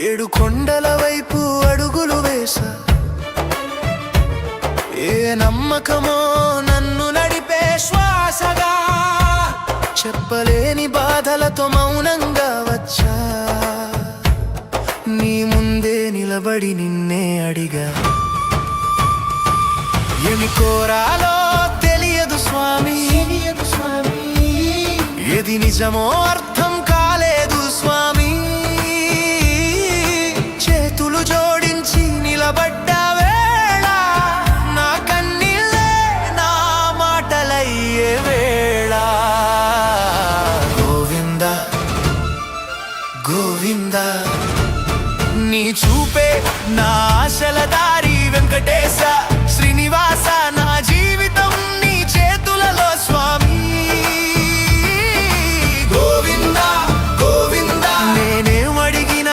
ఏడు కొండల వైపు అడుగులు వేసా, ఏ నమ్మకమో నన్ను నడిపే శ్వాసగా, చెప్పలేని బాధలతో మౌనంగా వచ్చా, నీ ముందే నిలబడి నిన్నే అడిగా. ఏమి కోరాలో తెలియదు స్వామి, ఏది నిజమో అర్థం కాలేదు స్వామి. చేతులు జోడించి నిలబడ్డ వేళ, నా కన్నీళ్ళే నా మాటలయ్యే వేళ. గోవింద గోవింద, నీ చూపే నా ఆశల దారి, వెంకటేశ శ్రీనివాస.